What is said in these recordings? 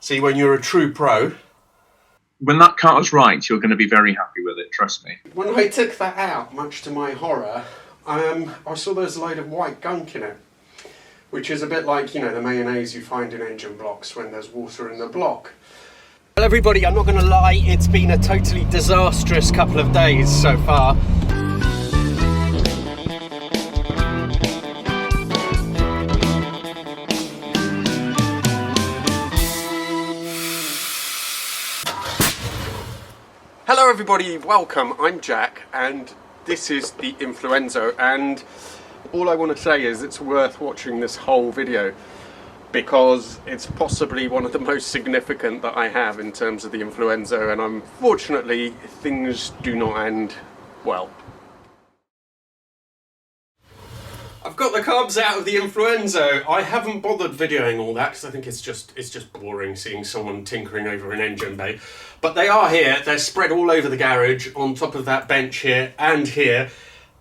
See, when you're a true pro... When that car's right, you're going to be very happy with it, trust me. When I took that out, much to my horror, I saw there's a load of white gunk in it, which is a bit like, you know, the mayonnaise you find in engine blocks when there's water in the block. Well, everybody, I'm not going to lie, it's been a totally disastrous couple of days so far. Hello everybody, welcome, I'm Jack and this is the Influenzo, and all I want to say is it's worth watching this whole video because it's possibly one of the most significant that I have in terms of the Influenzo, and unfortunately things do not end well. I've got the carbs out of the Influenzo. I haven't bothered videoing all that because I think it's just boring seeing someone tinkering over an engine bay. But they are here. They're spread all over the garage on top of that bench here and here.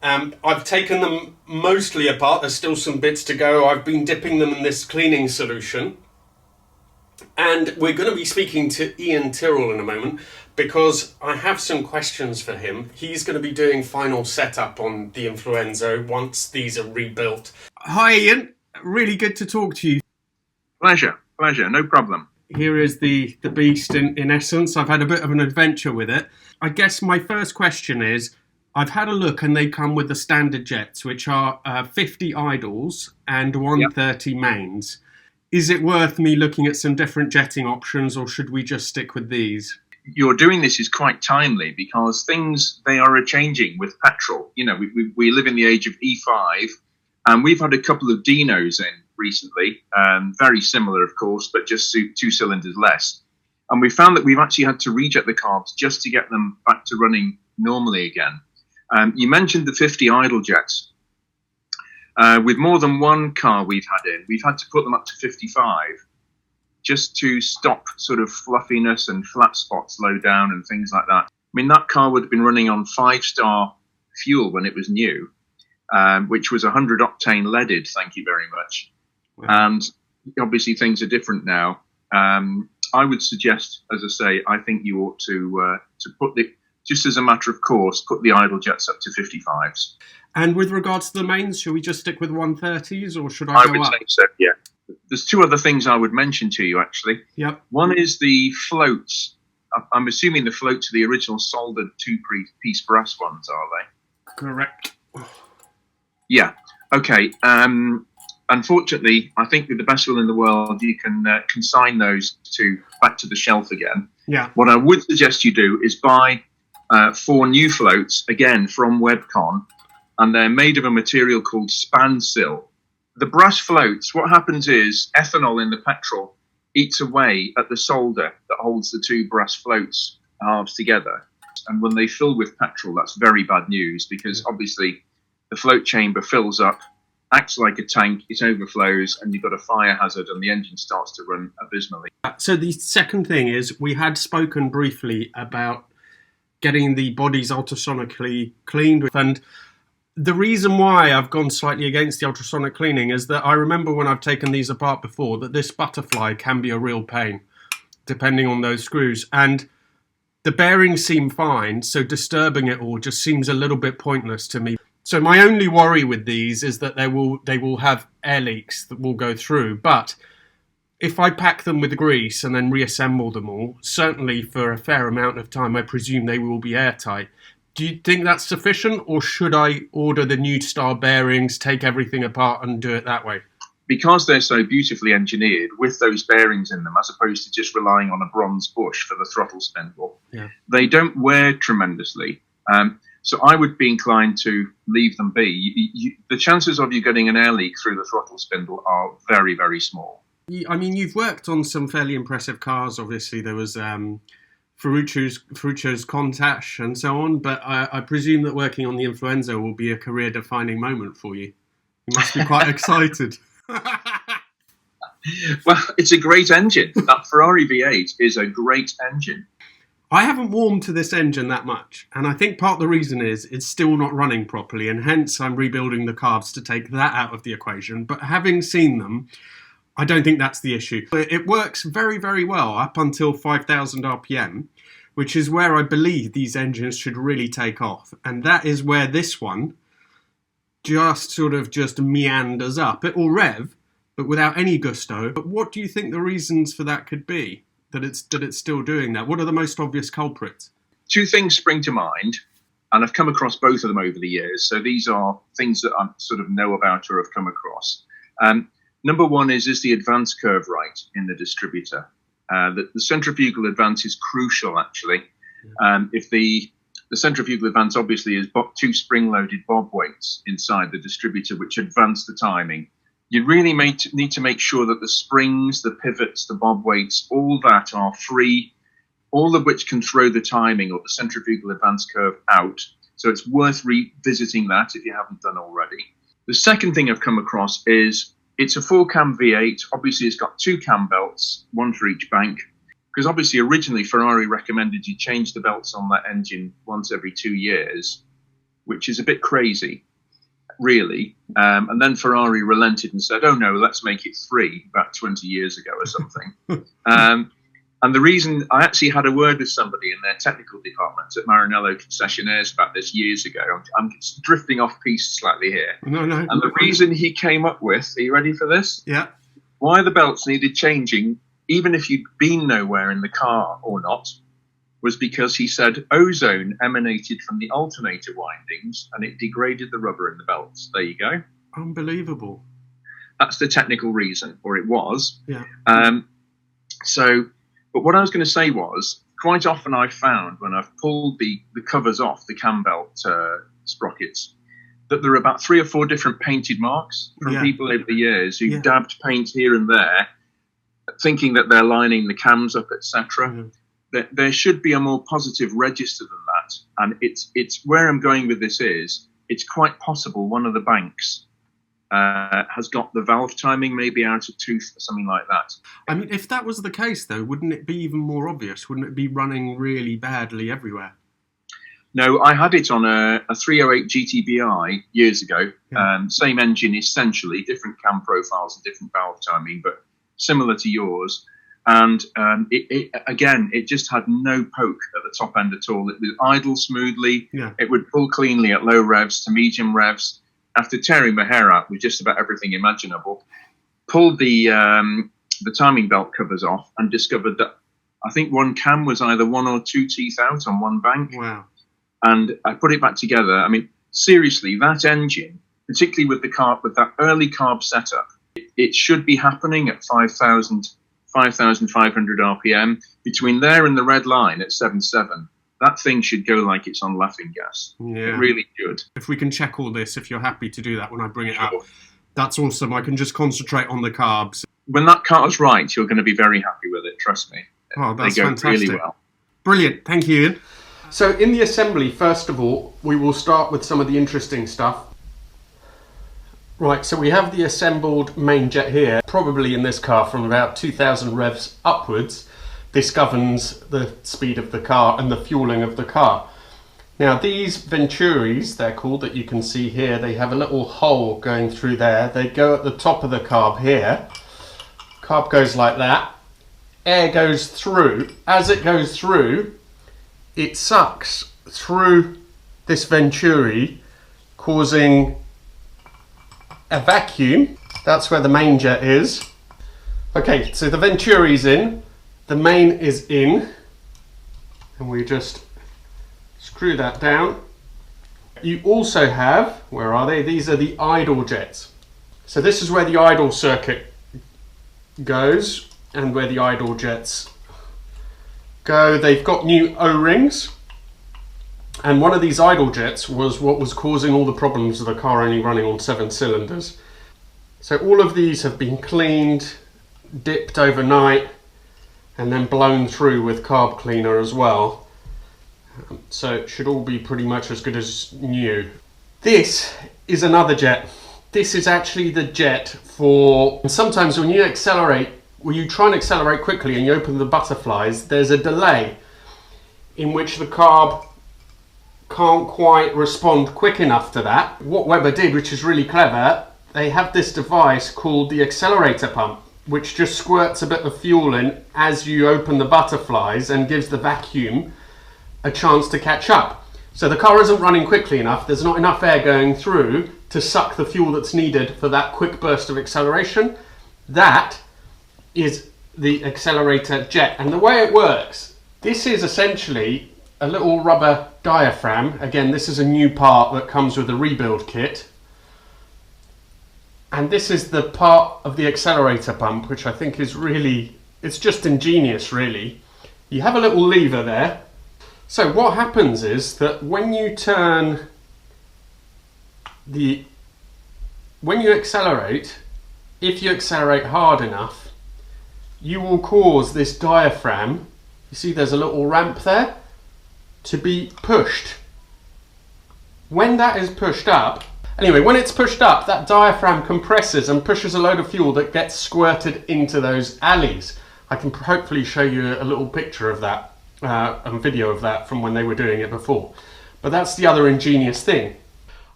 I've taken them mostly apart. There's still some bits to go. I've been dipping them in this cleaning solution. And we're going to be speaking to Ian Tyrrell in a moment because I have some questions for him. He's going to be doing final setup on the Influenzo once these are rebuilt. Hi Ian, really good to talk to you. Pleasure, no problem. Here is the beast in essence. I've had a bit of an adventure with it. I guess my first question is, I've had a look and they come with the standard jets, which are 50 idles and 130 mains. Is it worth me looking at some different jetting options, or should we just stick with these? You're doing this is quite timely because things, they are a-changing with petrol. You know, we live in the age of E5, and we've had a couple of Dinos in recently, very similar, of course, but just 2 cylinders less. And we found that we've actually had to rejet the carbs just to get them back to running normally again. You mentioned the 50 idle jets. With more than one car we've had to put them up to 55 just to stop sort of fluffiness and flat spots low down and things like that. I mean, that car would have been running on 5-star fuel when it was new, which was 100 octane leaded, thank you very much. Wow. And obviously things are different now. I would suggest, as I say, I think you ought to put just as a matter of course, put the idle jets up to 55s. And with regards to the mains, should we just stick with 130s, or should I go up? I would say so, yeah. There's 2 other things I would mention to you, actually. Yep. One is the floats. I'm assuming the floats are the original soldered 2-piece brass ones, are they? Correct. Yeah. Okay. Unfortunately, I think with the best will in the world, you can consign those back to the shelf again. Yeah. What I would suggest you do is buy 4 new floats, again, from Webcon, and they're made of a material called Spansil. The brass floats, what happens is ethanol in the petrol eats away at the solder that holds the 2 brass floats halves together. And when they fill with petrol, that's very bad news because obviously the float chamber fills up, acts like a tank, it overflows, and you've got a fire hazard and the engine starts to run abysmally. So the second thing is, we had spoken briefly about getting the bodies ultrasonically cleaned, and the reason why I've gone slightly against the ultrasonic cleaning is that I remember when I've taken these apart before that this butterfly can be a real pain, depending on those screws. And the bearings seem fine, so disturbing it all just seems a little bit pointless to me. So my only worry with these is that they will have air leaks that will go through. But if I pack them with grease and then reassemble them all, certainly for a fair amount of time, I presume they will be airtight. Do you think that's sufficient, or should I order the new style bearings, take everything apart and do it that way? Because they're so beautifully engineered with those bearings in them, as opposed to just relying on a bronze bush for the throttle spindle, they don't wear tremendously. So I would be inclined to leave them be. The chances of you getting an air leak through the throttle spindle are very, very small. I mean, you've worked on some fairly impressive cars. Obviously, there was Ferruccio's Countach and so on, but I presume that working on the Influenzo will be a career-defining moment for you. You must be quite excited. Well, it's a great engine. That Ferrari V8 is a great engine. I haven't warmed to this engine that much, and I think part of the reason is it's still not running properly, and hence I'm rebuilding the carbs to take that out of the equation. But having seen them, I don't think that's the issue. It works very, very well up until 5,000 RPM, which is where I believe these engines should really take off. And that is where this one just meanders up. It will rev, but without any gusto. But what do you think the reasons for that could be? That it's still doing that? What are the most obvious culprits? Two things spring to mind, and I've come across both of them over the years. So these are things that I sort of know about or have come across. Number one is the advance curve right in the distributor? The centrifugal advance is crucial, actually. If the centrifugal advance obviously is two spring-loaded bob weights inside the distributor, which advance the timing. You really need to make sure that the springs, the pivots, the bob weights, all that are free, all of which can throw the timing or the centrifugal advance curve out. So it's worth revisiting that if you haven't done already. The second thing I've come across is it's a 4-cam V8. Obviously, it's got 2 cam belts, one for each bank. Because obviously, originally, Ferrari recommended you change the belts on that engine once every 2 years, which is a bit crazy, really. And then Ferrari relented and said, oh, no, let's make it 3 about 20 years ago or something. And the reason, I actually had a word with somebody in their technical department at Maranello concessionaires about this years ago. I'm drifting off piece slightly here. No. And the reason he came up with, are you ready for this? Yeah. Why the belts needed changing, even if you'd been nowhere in the car or not, was because he said ozone emanated from the alternator windings and it degraded the rubber in the belts. There you go. Unbelievable. That's the technical reason, or it was. Yeah. But what I was going to say was, quite often I've found when I've pulled the covers off the cam belt sprockets, that there are about 3 or 4 different painted marks from people over the years who dabbed paint here and there, thinking that they're lining the cams up, etc. There should be a more positive register than that. And it's where I'm going with this is, it's quite possible one of the banks has got the valve timing maybe out of tooth or something like that. I mean, if that was the case, though, wouldn't it be even more obvious? Wouldn't it be running really badly everywhere? No, I had it on a 308 GTBI years ago. Same engine, essentially, different cam profiles and different valve timing, but similar to yours. And it just had no poke at the top end at all. It would idle smoothly. It would pull cleanly at low revs to medium revs. After tearing my hair out with just about everything imaginable, pulled the timing belt covers off and discovered that I think one cam was either 1 or 2 teeth out on one bank. Wow. And I put it back together. I mean, seriously, that engine, particularly with the carb, with that early carb setup, it should be happening at 5,500 RPM. Between there and the red line at 7.7, that thing should go like it's on laughing gas. It really should. If we can check all this, if you're happy to do that when I bring it up, that's awesome. I can just concentrate on the carbs. When that car's right, you're going to be very happy with it, trust me. Oh, that's they go fantastic. Really well. Brilliant. Thank you, Ian. So in the assembly, first of all, we will start with some of the interesting stuff. Right, so we have the assembled main jet here. Probably in this car from about 2,000 revs upwards. This governs the speed of the car and the fueling of the car. Now these Venturis, they're called, that you can see here, they have a little hole going through there. They go at the top of the carb here. Carb goes like that. Air goes through. As it goes through, it sucks through this Venturi, causing a vacuum. That's where the main jet is. Okay, so the Venturi's in, the main is in, and we just screw that down. You also have, where are they? These are the idle jets. So this is where the idle circuit goes and where the idle jets go. They've got new O-rings, and one of these idle jets was what was causing all the problems of the car only running on 7 cylinders. So all of these have been cleaned, dipped overnight, and then blown through with carb cleaner as well. So it should all be pretty much as good as new. This is another jet. This is actually the jet for, and sometimes when you accelerate, when you try and accelerate quickly and you open the butterflies, there's a delay in which the carb can't quite respond quick enough to that. What Weber did, which is really clever, they have this device called the accelerator pump. which just squirts a bit of fuel in as you open the butterflies and gives the vacuum a chance to catch up. So the car isn't running quickly enough, there's not enough air going through to suck the fuel that's needed for that quick burst of acceleration. That is the accelerator jet. And the way it works, this is essentially a little rubber diaphragm. Again, this is a new part that comes with a rebuild kit. And this is the part of the accelerator pump, which I think is really, it's just ingenious really. You have a little lever there. So what happens is that when you accelerate, if you accelerate hard enough, you will cause this diaphragm, you see there's a little ramp there, to be pushed. When that is pushed up, anyway, when it's pushed up, that diaphragm compresses and pushes a load of fuel that gets squirted into those alleys. I can hopefully show you a little picture of that, and video of that from when they were doing it before. But that's the other ingenious thing.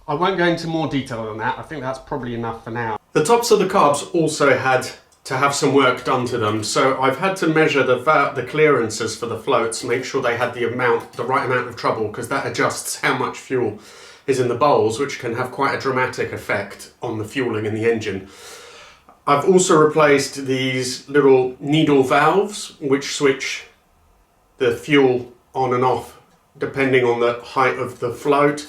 I won't go into more detail than that. I think that's probably enough for now. The tops of the carbs also had to have some work done to them. So I've had to measure the clearances for the floats, make sure they had the right amount of trouble, because that adjusts how much fuel is in the bowls, which can have quite a dramatic effect on the fueling in the engine. I've also replaced these little needle valves, which switch the fuel on and off depending on the height of the float,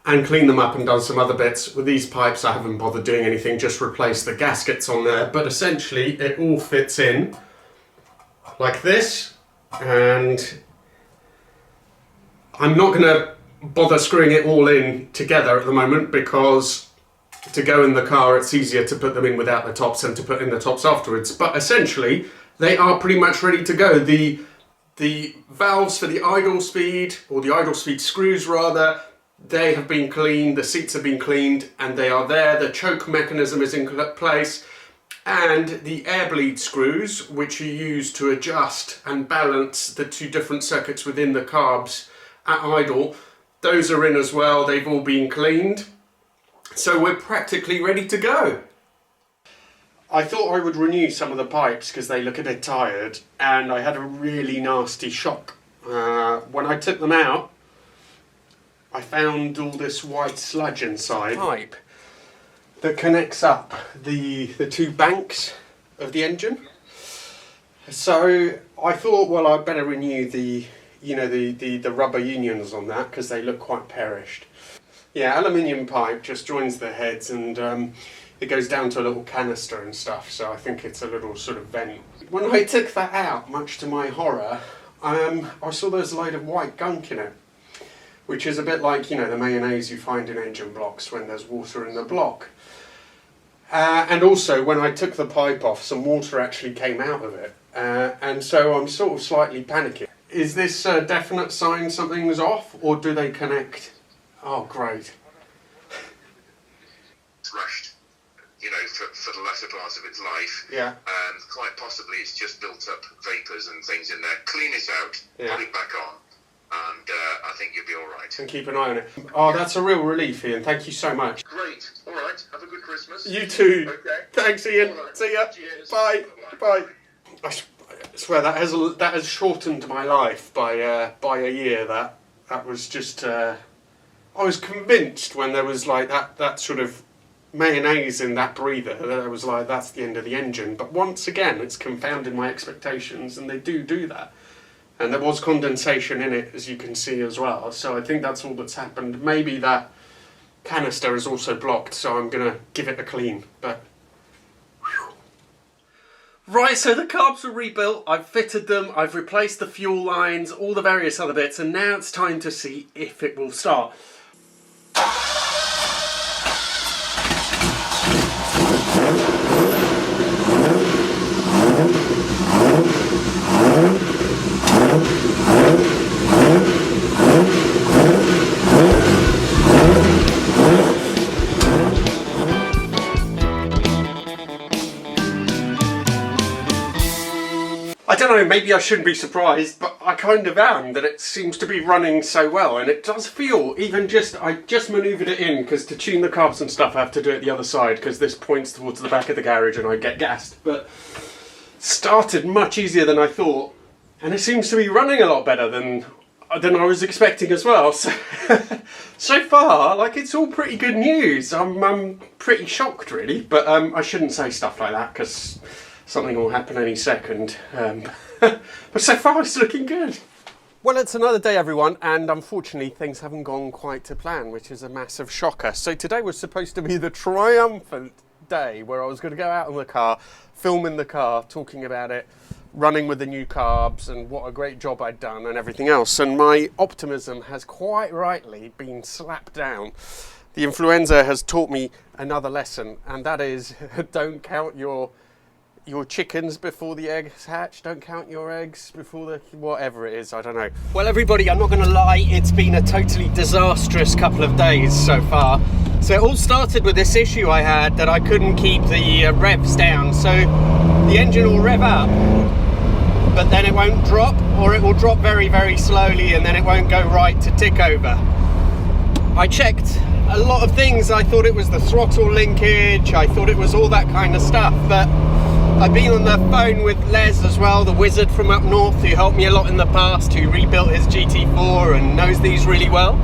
and clean them up and done some other bits. With these pipes I haven't bothered doing anything, just replaced the gaskets on there, but essentially it all fits in like this, and I'm not going to bother screwing it all in together at the moment, because to go in the car it's easier to put them in without the tops than to put in the tops afterwards. But essentially they are pretty much ready to go. The valves for the idle speed, or the idle speed screws rather, they have been cleaned, the seats have been cleaned and they are there. The choke mechanism is in place, and the air bleed screws, which you use to adjust and balance the two different circuits within the carbs at idle, those are in as well. They've all been cleaned. So we're practically ready to go. I thought I would renew some of the pipes because they look a bit tired, and I had a really nasty shock. When I took them out, I found all this white sludge inside pipe that connects up the two banks of the engine. So I thought, well, I'd better renew the rubber unions on that, because they look quite perished. Yeah, aluminium pipe just joins the heads, and it goes down to a little canister and stuff, so I think it's a little sort of vent. When I took that out, much to my horror, I saw there's a load of white gunk in it, which is a bit like, the mayonnaise you find in engine blocks when there's water in the block. And also, when I took the pipe off, some water actually came out of it, and so I'm sort of slightly panicking. Is this a definite sign something's off, or do they connect? Oh, great. It's rushed, for the latter part of its life. Yeah. And quite possibly it's just built up vapours and things in there. Clean it out, Yeah. put it back on, and I think you'll be all right. And keep an eye on it. Oh, that's a real relief, Ian. Thank you so much. Great. All right. Have a good Christmas. You too. Okay. Thanks, Ian. All right. See ya. Cheers. Bye. Bye. I swear that has shortened my life by a year. That was just. I was convinced when there was like that sort of mayonnaise in that breather that I was like, that's the end of the engine. But once again, it's confounded my expectations, and they do that. And there was condensation in it, as you can see as well. So I think that's all that's happened. Maybe that canister is also blocked, so I'm going to give it a clean. But whew. Right, so the carbs were rebuilt, I've fitted them, I've replaced the fuel lines, all the various other bits, and now it's time to see if it will start. I don't know, maybe I shouldn't be surprised, but I kind of am, that it seems to be running so well, and it does feel, I just manoeuvred it in, because to tune the carbs and stuff I have to do it the other side, because this points towards the back of the garage and I get gassed, but started much easier than I thought, and it seems to be running a lot better than I was expecting as well. So, so far, like, it's all pretty good news. I'm pretty shocked, really, but I shouldn't say stuff like that, because something will happen any second. But so far it's looking good. Well, it's another day, everyone, and unfortunately things haven't gone quite to plan, which is a massive shocker. So today was supposed to be the triumphant day where I was going to go out in the car, film in the car, talking about it, running with the new carbs and what a great job I'd done and everything else. And my optimism has quite rightly been slapped down. The influenza has taught me another lesson, and that is don't count your chickens before the eggs hatch. Don't count your eggs before the whatever it is, I don't know. Well, everybody, I'm not going to lie, it's been a totally disastrous couple of days so far. So it all started with this issue I had that I couldn't keep the revs down. So the engine will rev up, but then it won't drop, or it will drop very, very slowly, and then it won't go right to tick over. I checked a lot of things. I thought it was the throttle linkage, I thought it was all that kind of stuff, but I've been on the phone with Les as well, the wizard from up north, who helped me a lot in the past, who rebuilt his GT4 and knows these really well.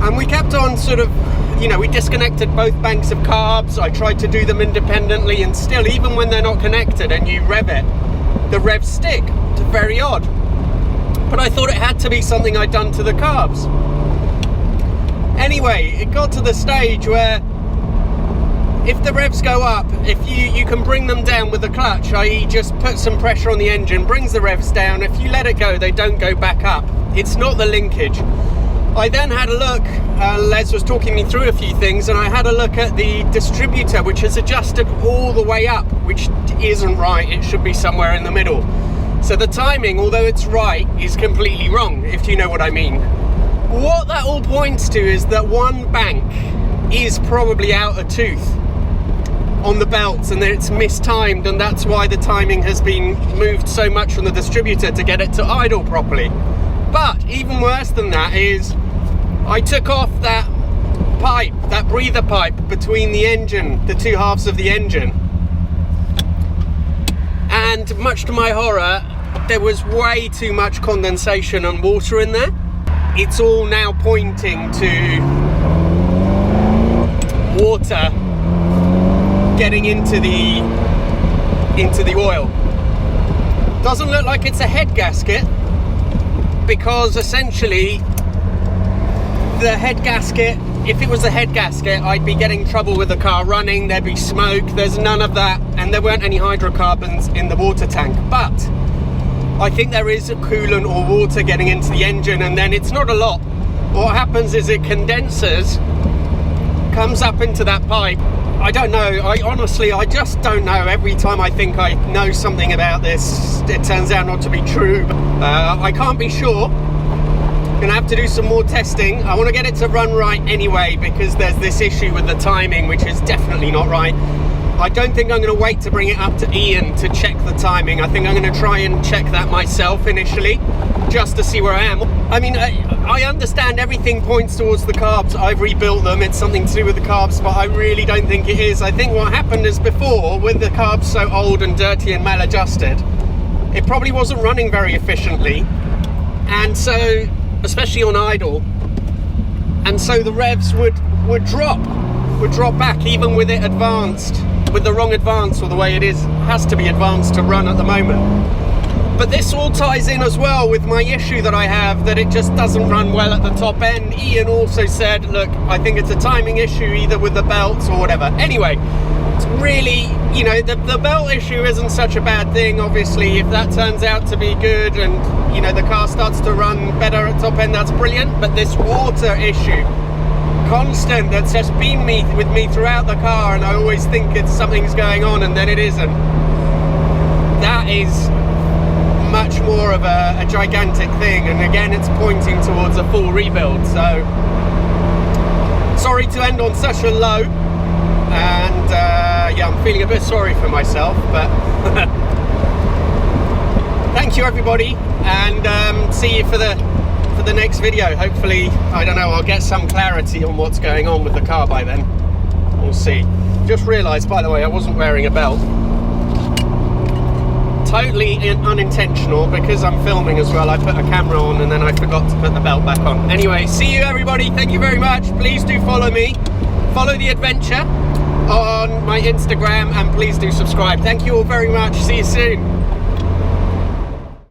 And we kept on sort of, we disconnected both banks of carbs. I tried to do them independently, and still, even when they're not connected and you rev it, the revs stick. It's very odd. But I thought it had to be something I'd done to the carbs. Anyway, it got to the stage where if the revs go up, if you can bring them down with the clutch, i.e. just put some pressure on the engine, brings the revs down. If you let it go, they don't go back up. It's not the linkage. I then had a look, Les was talking me through a few things, and I had a look at the distributor, which is adjusted all the way up, which isn't right. It should be somewhere in the middle. So the timing, although it's right, is completely wrong, if you know what I mean. What that all points to is that one bank is probably out of tooth on the belts, and it's mistimed, and that's why the timing has been moved so much from the distributor to get it to idle properly. But even worse than that is I took off that pipe, that breather pipe between the engine, the two halves of the engine, and much to my horror, there was way too much condensation and water in there. It's all now pointing to water getting into the oil. Doesn't look like it's a head gasket, because essentially the head gasket, if it was a head gasket, I'd be getting trouble with the car running, there'd be smoke. There's none of that, and there weren't any hydrocarbons in the water tank. But I think there is a coolant or water getting into the engine, and then it's not a lot. What happens is it condenses, comes up into that pipe. I don't know, I just don't know. Every time I think I know something about this, it turns out not to be true. I can't be sure. Gonna have to do some more testing. I want to get it to run right anyway, because there's this issue with the timing, which is definitely not right. I don't think I'm going to wait to bring it up to Ian to check the timing. I think I'm going to try and check that myself initially, just to see where I am. I mean, I understand everything points towards the carbs. I've rebuilt them. It's something to do with the carbs, but I really don't think it is. I think what happened is, before, with the carbs so old and dirty and maladjusted, it probably wasn't running very efficiently. And so, especially on idle, and so the revs would drop back, even with it advanced, with the wrong advance, or the way it has to be advanced to run at the moment. But this all ties in as well with my issue that I have, that it just doesn't run well at the top end. Ian also said, look, I think it's a timing issue, either with the belts or whatever. Anyway, it's really, the belt issue isn't such a bad thing. Obviously, if that turns out to be good and, the car starts to run better at top end, that's brilliant. But this water issue, constant, that's just been with me throughout the car, and I always think something's going on, and then it isn't. That is much more of a gigantic thing, and again, it's pointing towards a full rebuild. So sorry to end on such a low, and I'm feeling a bit sorry for myself, but thank you everybody, and see you for the next video. Hopefully, I don't know, I'll get some clarity on what's going on with the car by then. We'll see. Just realised, by the way, I wasn't wearing a belt. Totally unintentional, because I'm filming as well. I put a camera on and then I forgot to put the belt back on. Anyway, see you everybody. Thank you very much. Please do follow me. Follow the adventure on my Instagram, and please do subscribe. Thank you all very much. See you soon.